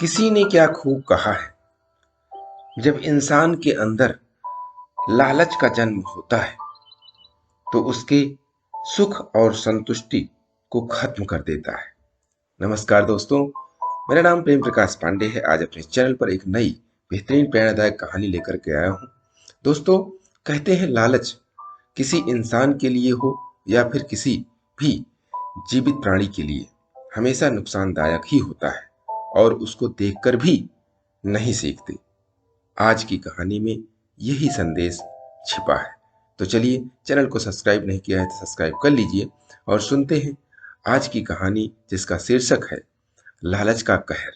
किसी ने क्या खूब कहा है, जब इंसान के अंदर लालच का जन्म होता है तो उसके सुख और संतुष्टि को खत्म कर देता है। नमस्कार दोस्तों, मेरा नाम प्रेम प्रकाश पांडे है। आज अपने चैनल पर एक नई बेहतरीन प्रेरणादायक कहानी लेकर के आया हूँ। दोस्तों, कहते हैं लालच किसी इंसान के लिए हो या फिर किसी भी जीवित प्राणी के लिए हमेशा नुकसानदायक ही होता है और उसको देखकर भी नहीं सीखते। आज की कहानी में यही संदेश छिपा है। तो चलिए, चैनल को सब्सक्राइब नहीं किया है तो सब्सक्राइब कर लीजिए और सुनते हैं आज की कहानी, जिसका शीर्षक है लालच का कहर।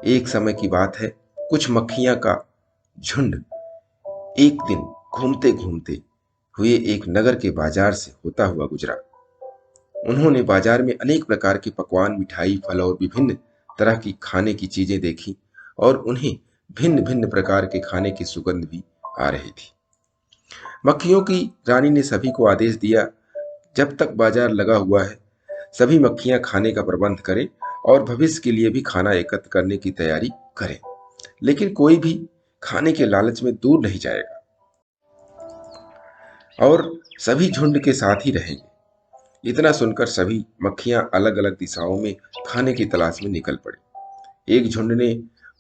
एक समय की बात है, कुछ मक्खियां का झुंड एक दिन घूमते घूमते हुए एक नगर के बाजार से होता हुआ गुजरा। उन्होंने बाजार में अनेक प्रकार के पकवान, मिठाई, फल और विभिन्न तरह की खाने की चीजें देखी और उन्हें भिन्न भिन्न प्रकार के खाने की सुगंध भी आ रही थी। मक्खियों की रानी ने सभी को आदेश दिया, जब तक बाजार लगा हुआ है सभी मक्खियां खाने का प्रबंध करें और भविष्य के लिए भी खाना एकत्र करने की तैयारी करें। लेकिन कोई भी खाने के लालच में दूर नहीं जाएगा और सभी झुंड के साथ ही रहेंगे। इतना सुनकर सभी मक्खियां अलग अलग दिशाओं में खाने की तलाश में निकल पड़ी। एक झुंड ने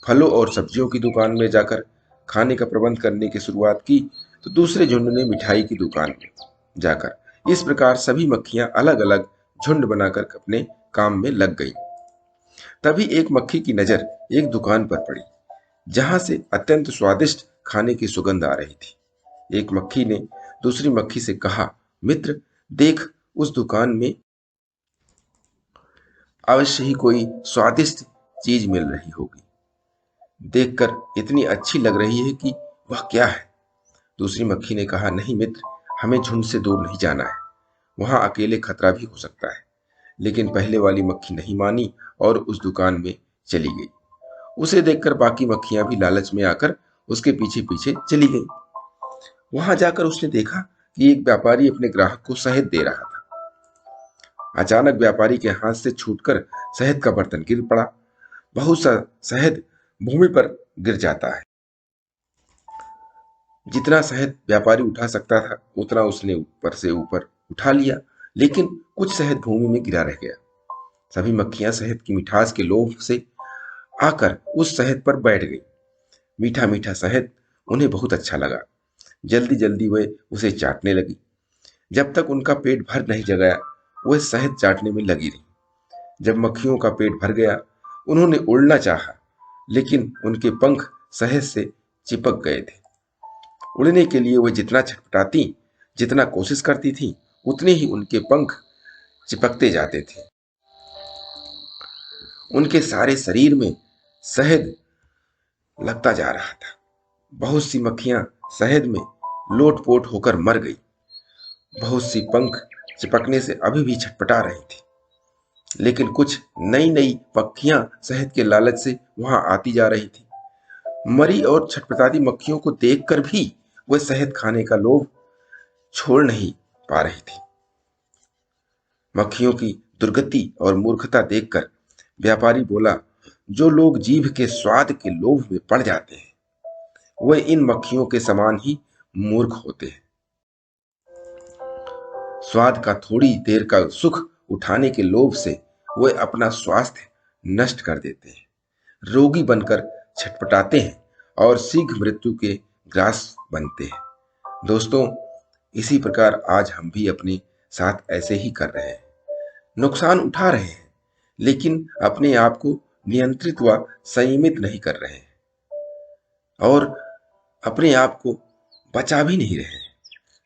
फलों और सब्जियों की दुकान में जाकर खाने का प्रबंध करने की शुरुआत की, तो दूसरे झुंड ने मिठाई की दुकान में जाकर। इस प्रकार सभी मक्खियां अलग अलग झुंड बनाकर अपने काम में लग गई। तभी एक मक्खी की नजर एक दुकान पर पड़ी, जहां से अत्यंत स्वादिष्ट खाने की सुगंध आ रही थी। एक मक्खी ने दूसरी मक्खी से कहा, मित्र, देख, उस दुकान में अवश्य ही कोई स्वादिष्ट चीज मिल रही होगी। देखकर इतनी अच्छी लग रही है कि वह क्या है? दूसरी मक्खी ने कहा, नहीं मित्र, हमें झुंड से दूर नहीं जाना है, वहां अकेले खतरा भी हो सकता है। लेकिन पहले वाली मक्खी नहीं मानी और उस दुकान में चली गई। उसे देखकर बाकी मक्खियां भी लालच में आकर उसके पीछे पीछे चली गई। वहां जाकर उसने देखा कि एक व्यापारी अपने ग्राहक को शहद दे रहा था। अचानक व्यापारी के हाथ से छूटकर शहद का बर्तन गिर पड़ा। बहुत सा शहद भूमि पर गिर जाता है। जितना शहद व्यापारी उठा सकता था उतना उसने ऊपर से ऊपर उठा लिया, लेकिन कुछ शहद भूमि में गिरा रह गया। सभी मक्खियां शहद की मिठास के लोभ से आकर उस शहद पर बैठ गई। मीठा मीठा शहद उन्हें बहुत अच्छा लगा। जल्दी जल्दी वे उसे चाटने लगी। जब तक उनका पेट भर नहीं गया वे शहद चाटने में लगी रही। जब मक्खियों का पेट भर गया, उन्होंने उड़ना चाहा, लेकिन उनके पंख शहद से चिपक गए थे। उड़ने के लिए वे जितना छटपटाती, जितना कोशिश करती थीं, उतने ही उनके पंख चिपकते जाते थे। उनके सारे शरीर में शहद लगता जा रहा था। बहुत सी मक्खियां शहद में लोटपोट होकर मर गई। बहुत सी पंख चिपकने से अभी भी छटपटा रही थी। लेकिन कुछ नई नई पक्षियां शहद के लालच से वहां आती जा रही थी। मरी और छटपटाती मक्खियों को देखकर भी वह शहद खाने का लोभ छोड़ नहीं पा रही थी। मक्खियों की दुर्गति और मूर्खता देखकर व्यापारी बोला, जो लोग जीभ के स्वाद के लोभ में पड़ जाते हैं वे इन मक्खियों के समान ही मूर्ख होते हैं। स्वाद का थोड़ी देर का सुख उठाने के लोभ से वे अपना स्वास्थ्य नष्ट कर देते हैं, रोगी बनकर छटपटाते हैं और शीघ्र मृत्यु के ग्रास बनते हैं। दोस्तों, इसी प्रकार आज हम भी अपने साथ ऐसे ही कर रहे हैं। नुकसान उठा रहे हैं, लेकिन अपने आप को नियंत्रित व संयमित नहीं कर रहे हैं और अपने आप को बचा भी नहीं रहे हैं।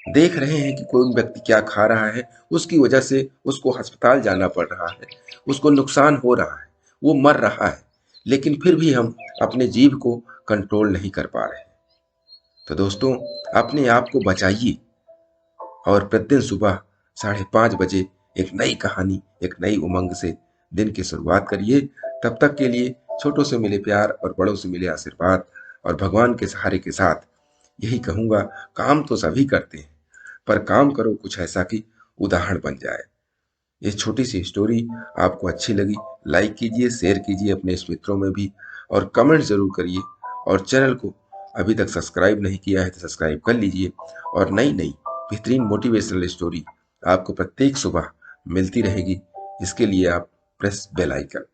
देख रहे हैं कि कोई व्यक्ति क्या खा रहा है, उसकी वजह से उसको अस्पताल जाना पड़ रहा है, उसको नुकसान हो रहा है, वो मर रहा है, लेकिन फिर भी हम अपने जीभ को कंट्रोल नहीं कर पा रहे। तो दोस्तों, अपने आप को बचाइए और प्रतिदिन सुबह 5:30 बजे एक नई कहानी, एक नई उमंग से दिन की शुरुआत करिए। तब तक के लिए छोटों से मिले प्यार और बड़ों से मिले आशीर्वाद और भगवान के सहारे के साथ यही कहूंगा, काम तो सभी करते हैं, पर काम करो कुछ ऐसा कि उदाहरण बन जाए। ये छोटी सी स्टोरी आपको अच्छी लगी, लाइक कीजिए, शेयर कीजिए अपने इस मित्रों में भी, और कमेंट जरूर करिए। और चैनल को अभी तक सब्सक्राइब नहीं किया है तो सब्सक्राइब कर लीजिए। और नई नई बेहतरीन मोटिवेशनल स्टोरी आपको प्रत्येक सुबह मिलती रहेगी। इसके लिए आप प्रेस बेल आइकन।